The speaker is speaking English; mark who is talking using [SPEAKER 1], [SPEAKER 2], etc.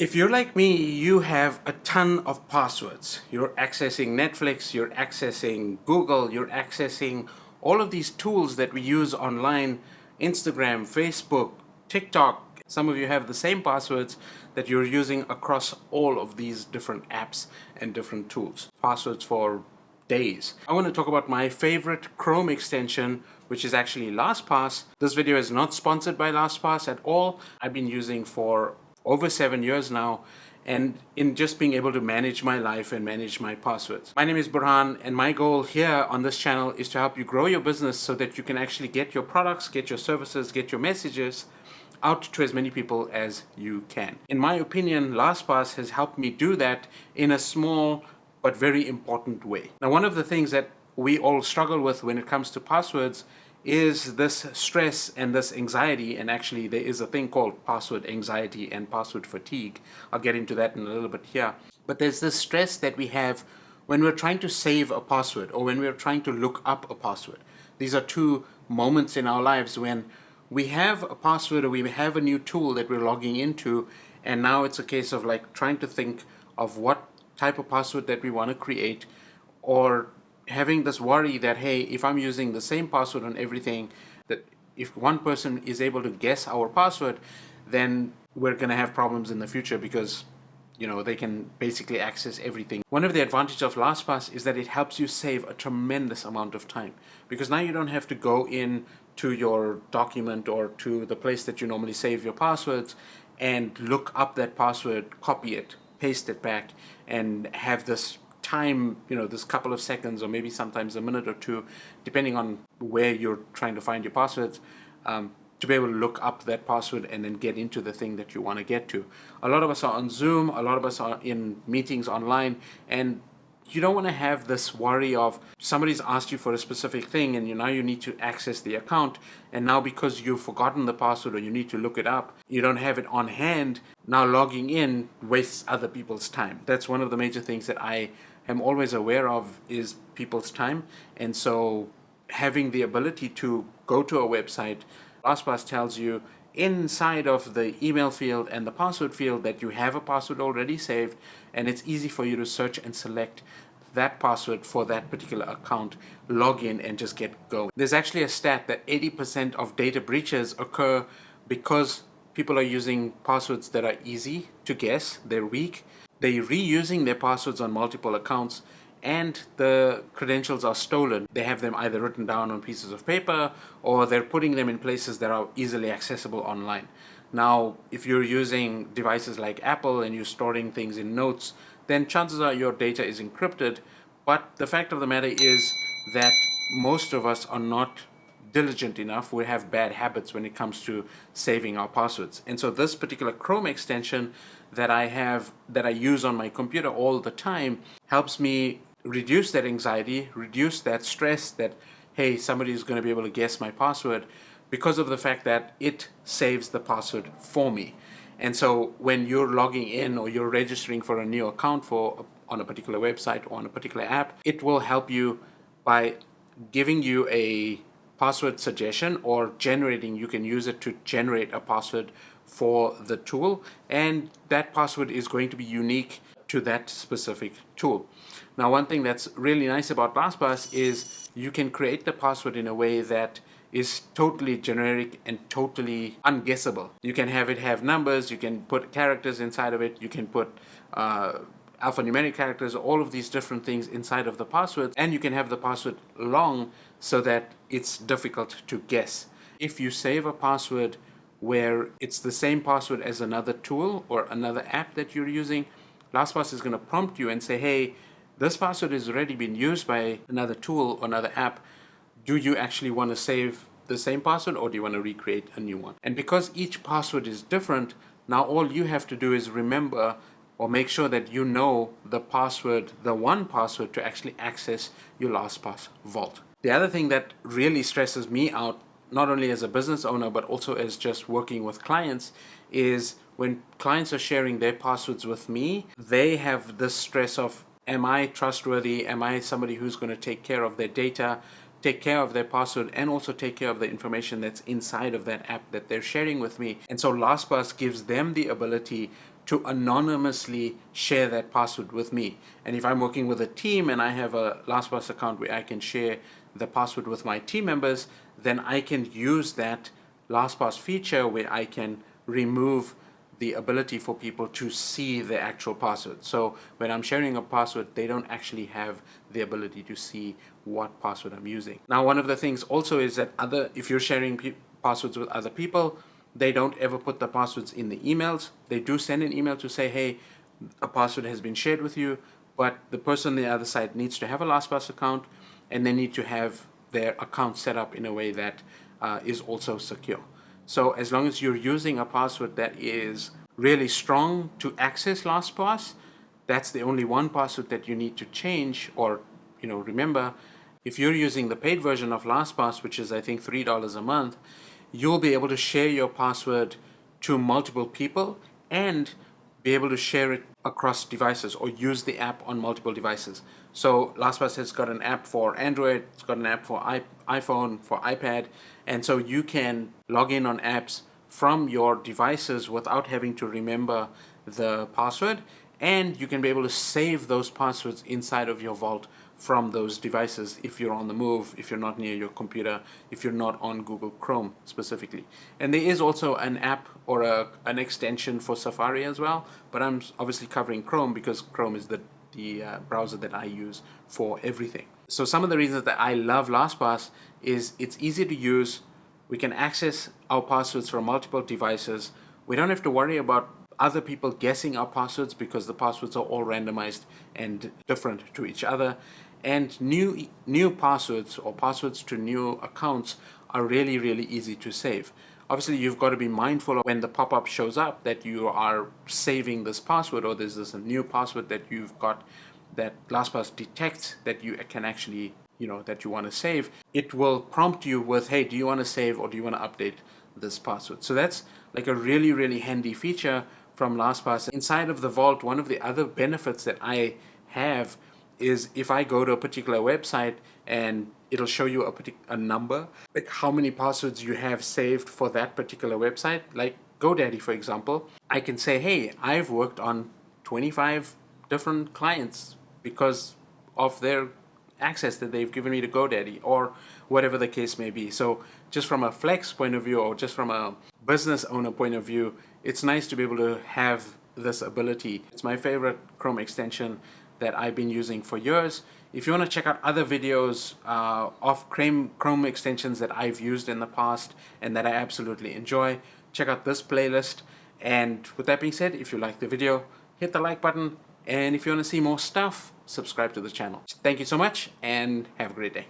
[SPEAKER 1] If you're like me, you have a ton of passwords. You're accessing Netflix, you're accessing Google, you're accessing all of these tools that we use online, Instagram, Facebook, TikTok. Some of you have the same passwords that you're using across all of these different apps and different tools. Passwords for days. I want to talk about my favorite Chrome extension, which is actually LastPass. This video is not sponsored by LastPass at all. I've been using for over 7 years now, and in just being able to manage my life and manage my passwords. My name is Burhan, and my goal here on this channel is to help you grow your business so that you can actually get your products, get your services, get your messages out to as many people as you can. In my opinion, LastPass has helped me do that in a small but very important way. Now, one of the things that we all struggle with when it comes to passwords is this stress and this anxiety, and actually there is a thing called password anxiety and password fatigue. I'll get into that in a little bit here. But there's this stress that we have when we're trying to save a password or when we're trying to look up a password. These are two moments in our lives when we have a password or we have a new tool that we're logging into, and now it's a case of like trying to think of what type of password that we want to create, or having this worry that, hey, if I'm using the same password on everything, that if one person is able to guess our password, then we're going to have problems in the future because they can basically access everything. One of the advantages of LastPass is that it helps you save a tremendous amount of time, because now you don't have to go in to your document or to the place that you normally save your passwords and look up that password, copy it, paste it back, and have this time, this couple of seconds or maybe sometimes a minute or two, depending on where you're trying to find your passwords, to be able to look up that password and then get into the thing that you want to get to. A lot of us are on Zoom, a lot of us are in meetings online, and you don't want to have this worry of somebody's asked you for a specific thing and now you need to access the account, and now because you've forgotten the password or you need to look it up, you don't have it on hand. Now logging in wastes other people's time. That's one of the major things that I am always aware of, is people's time. And so having the ability to go to a website, LastPass tells you inside of the email field and the password field that you have a password already saved, and it's easy for you to search and select that password for that particular account, log in, and just get going. There's actually a stat that 80% of data breaches occur because people are using passwords that are easy to guess, they're weak, they're reusing their passwords on multiple accounts, and the credentials are stolen. They have them either written down on pieces of paper or they're putting them in places that are easily accessible online. Now, if you're using devices like Apple and you're storing things in notes, then chances are your data is encrypted. But the fact of the matter is that most of us are not diligent enough. We have bad habits when it comes to saving our passwords. And so this particular Chrome extension that I use on my computer all the time helps me reduce that anxiety, reduce that stress that, hey, somebody is going to be able to guess my password, because of the fact that it saves the password for me. And so when you're logging in or you're registering for a new account on a particular website or on a particular app, it will help you by giving you a password suggestion, or you can use it to generate a password for the tool, and that password is going to be unique to that specific tool. Now, one thing that's really nice about LastPass is you can create the password in a way that is totally generic and totally unguessable. You can have it have numbers, you can put characters inside of it, you can put alphanumeric characters, all of these different things inside of the password, and you can have the password long so that it's difficult to guess. If you save a password where it's the same password as another tool or another app that you're using, LastPass is going to prompt you and say, hey, this password has already been used by another tool or another app. Do you actually want to save the same password, or do you want to recreate a new one? And because each password is different, now all you have to do is remember or make sure that you know the password, the one password to actually access your LastPass vault. The other thing that really stresses me out, not only as a business owner, but also as just working with clients, is when clients are sharing their passwords with me, they have this stress of, am I trustworthy? Am I somebody who's going to take care of their data, take care of their password, and also take care of the information that's inside of that app that they're sharing with me? And so LastPass gives them the ability to anonymously share that password with me. And if I'm working with a team and I have a LastPass account where I can share the password with my team members, then I can use that LastPass feature where I can remove the ability for people to see the actual password. So when I'm sharing a password, they don't actually have the ability to see what password I'm using. Now, one of the things also is that if you're sharing passwords with other people, they don't ever put the passwords in the emails. They do send an email to say, hey, a password has been shared with you, but the person on the other side needs to have a LastPass account, and they need to have their account set up in a way that is also secure. So as long as you're using a password that is really strong to access LastPass, that's the only one password that you need to change or remember. If you're using the paid version of LastPass, which is I think $3 a month, you'll be able to share your password to multiple people and be able to share it across devices or use the app on multiple devices. So LastPass has got an app for Android, it's got an app for iPhone, for iPad, and so you can log in on apps from your devices without having to remember the password, and you can be able to save those passwords inside of your vault from those devices if you're on the move, if you're not near your computer, if you're not on Google Chrome specifically. And there is also an app or an extension for Safari as well, but I'm obviously covering Chrome because Chrome is the browser that I use for everything. So some of the reasons that I love LastPass is it's easy to use. We can access our passwords from multiple devices. We don't have to worry about other people guessing our passwords because the passwords are all randomized and different to each other. And new passwords or passwords to new accounts are really, really easy to save. Obviously, you've got to be mindful of when the pop-up shows up that you are saving this password, or there's this new password that you've got that LastPass detects that you can actually, that you want to save. It will prompt you with, hey, do you want to save or do you want to update this password? So that's like a really, really handy feature from LastPass. Inside of the vault, one of the other benefits that I have is if I go to a particular website and it'll show you a number, like how many passwords you have saved for that particular website, like GoDaddy, for example. I can say, hey, I've worked on 25 different clients because of their access that they've given me to GoDaddy, or whatever the case may be. So just from a flex point of view, or just from a business owner point of view, it's nice to be able to have this ability. It's my favorite Chrome extension that I've been using for years. If you want to check out other videos of Chrome extensions that I've used in the past and that I absolutely enjoy, check out this playlist. And with that being said, if you like the video, hit the like button. And if you want to see more stuff, subscribe to the channel. Thank you so much and have a great day.